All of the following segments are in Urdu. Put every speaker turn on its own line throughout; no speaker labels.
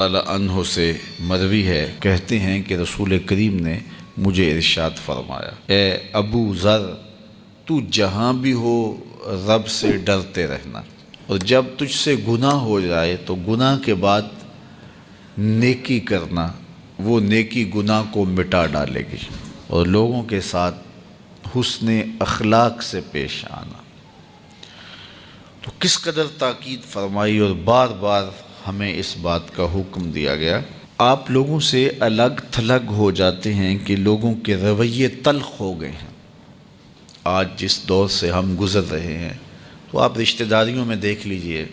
اللہ عنہ سے مروی ہے، کہتے ہیں کہ رسول کریم نے مجھے ارشاد فرمایا، اے ابو ذر، تو جہاں بھی ہو رب سے ڈرتے رہنا، اور جب تجھ سے گناہ ہو جائے تو گناہ کے بعد نیکی کرنا، وہ نیکی گناہ کو مٹا ڈالے گی، اور لوگوں کے ساتھ حسن اخلاق سے پیش آنا۔ تو کس قدر تاکید فرمائی اور بار بار ہمیں اس بات کا حکم دیا گیا۔ آپ لوگوں سے الگ تھلگ ہو جاتے ہیں کہ لوگوں کے رویے تلخ ہو گئے ہیں۔ آج جس دور سے ہم گزر رہے ہیں تو آپ رشتہ داریوں میں دیکھ لیجئے،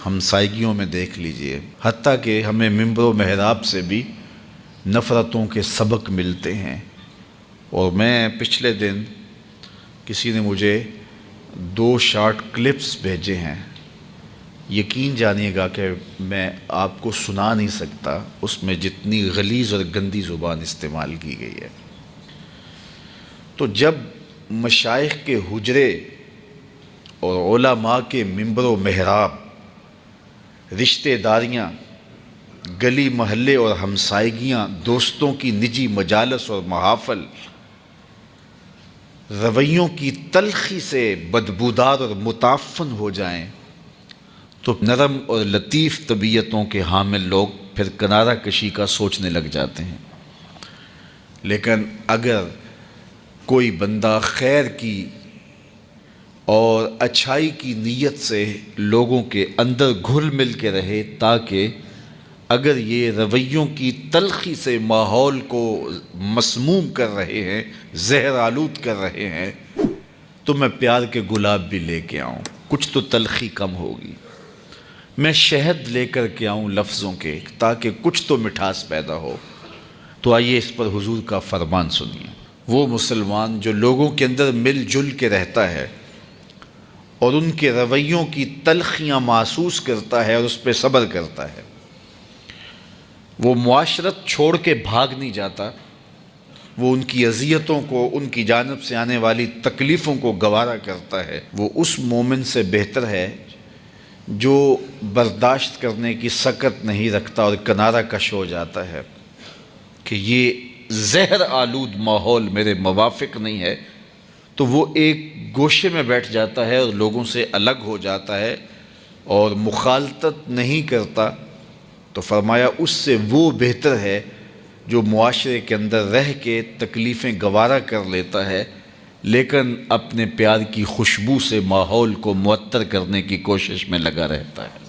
ہمسائیگیوں میں دیکھ لیجئے، حتیٰ کہ ہمیں ممبر و محراب سے بھی نفرتوں کے سبق ملتے ہیں۔ اور میں پچھلے دن کسی نے مجھے 2 شارٹ کلپس بھیجے ہیں، یقین جانیے گا کہ میں آپ کو سنا نہیں سکتا، اس میں جتنی غلیظ اور گندی زبان استعمال کی گئی ہے۔ تو جب مشائخ کے حجرے اور علماء کے ممبر و محراب، رشتہ داریاں، گلی محلے اور ہمسائیگیاں، دوستوں کی نجی مجالس اور محافل رویوں کی تلخی سے بدبودار اور متعفن ہو جائیں تو نرم اور لطیف طبیعتوں کے حامل لوگ پھر کنارہ کشی کا سوچنے لگ جاتے ہیں۔ لیکن اگر کوئی بندہ خیر کی اور اچھائی کی نیت سے لوگوں کے اندر گھل مل کے رہے، تاکہ اگر یہ رویوں کی تلخی سے ماحول کو مسموم کر رہے ہیں، زہر آلود کر رہے ہیں، تو میں پیار کے گلاب بھی لے کے آؤں، کچھ تو تلخی کم ہوگی۔ میں شہد لے کر کے آؤں لفظوں کے، تاکہ کچھ تو مٹھاس پیدا ہو۔ تو آئیے اس پر حضور کا فرمان سنیے۔ وہ مسلمان جو لوگوں کے اندر مل جل کے رہتا ہے اور ان کے رویوں کی تلخیاں محسوس کرتا ہے اور اس پہ صبر کرتا ہے، وہ معاشرت چھوڑ کے بھاگ نہیں جاتا، وہ ان کی اذیتوں کو، ان کی جانب سے آنے والی تکلیفوں کو گوارا کرتا ہے، وہ اس مومن سے بہتر ہے جو برداشت کرنے کی سکت نہیں رکھتا اور کنارہ کش ہو جاتا ہے کہ یہ زہر آلود ماحول میرے موافق نہیں ہے، تو وہ ایک گوشے میں بیٹھ جاتا ہے اور لوگوں سے الگ ہو جاتا ہے اور مخالطت نہیں کرتا۔ تو فرمایا اس سے وہ بہتر ہے جو معاشرے کے اندر رہ کے تکلیفیں گوارا کر لیتا ہے، لیکن اپنے پیار کی خوشبو سے ماحول کو معطر کرنے کی کوشش میں لگا رہتا ہے۔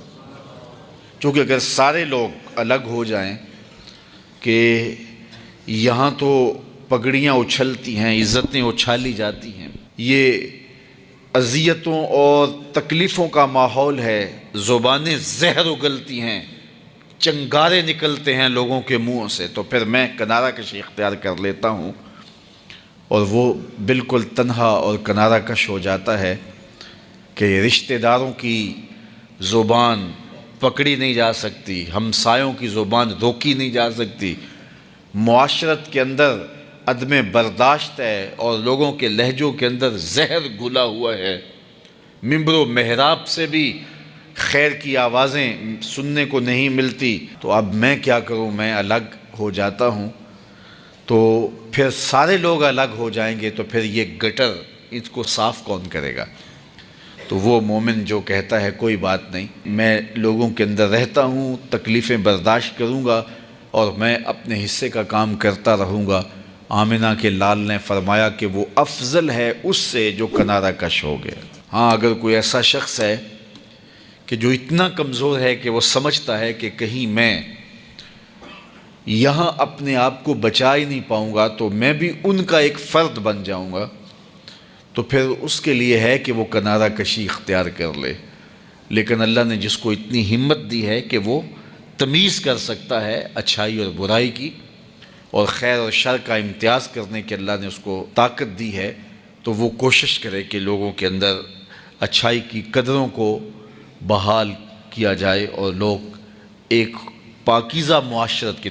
چونکہ اگر سارے لوگ الگ ہو جائیں کہ یہاں تو پگڑیاں اچھلتی ہیں، عزتیں اچھالی جاتی ہیں، یہ اذیتوں اور تکلیفوں کا ماحول ہے، زبانیں زہر اگلتی ہیں، چنگارے نکلتے ہیں لوگوں کے منہوں سے، تو پھر میں کنارہ کشی اختیار کر لیتا ہوں، اور وہ بالکل تنہا اور کنارہ کش ہو جاتا ہے کہ رشتہ داروں کی زبان پکڑی نہیں جا سکتی، ہمسایوں کی زبان روکی نہیں جا سکتی، معاشرت کے اندر عدم برداشت ہے اور لوگوں کے لہجوں کے اندر زہر گھلا ہوا ہے، ممبر و محراب سے بھی خیر کی آوازیں سننے کو نہیں ملتی، تو اب میں کیا کروں، میں الگ ہو جاتا ہوں۔ تو پھر سارے لوگ الگ ہو جائیں گے تو پھر یہ گٹر اس کو صاف کون کرے گا؟ تو وہ مومن جو کہتا ہے کوئی بات نہیں، میں لوگوں کے اندر رہتا ہوں، تکلیفیں برداشت کروں گا اور میں اپنے حصے کا کام کرتا رہوں گا، آمنہ کے لال نے فرمایا کہ وہ افضل ہے اس سے جو کنارہ کش ہو گیا۔ ہاں، اگر کوئی ایسا شخص ہے کہ جو اتنا کمزور ہے کہ وہ سمجھتا ہے کہ کہیں میں یہاں اپنے آپ کو بچا ہی نہیں پاؤں گا تو میں بھی ان کا ایک فرد بن جاؤں گا، تو پھر اس کے لیے ہے کہ وہ کنارہ کشی اختیار کر لے۔ لیکن اللہ نے جس کو اتنی ہمت دی ہے کہ وہ تمیز کر سکتا ہے اچھائی اور برائی کی، اور خیر اور شر کا امتیاز کرنے کی اللہ نے اس کو طاقت دی ہے، تو وہ کوشش کرے کہ لوگوں کے اندر اچھائی کی قدروں کو بحال کیا جائے اور لوگ ایک پاکیزہ معاشرت کی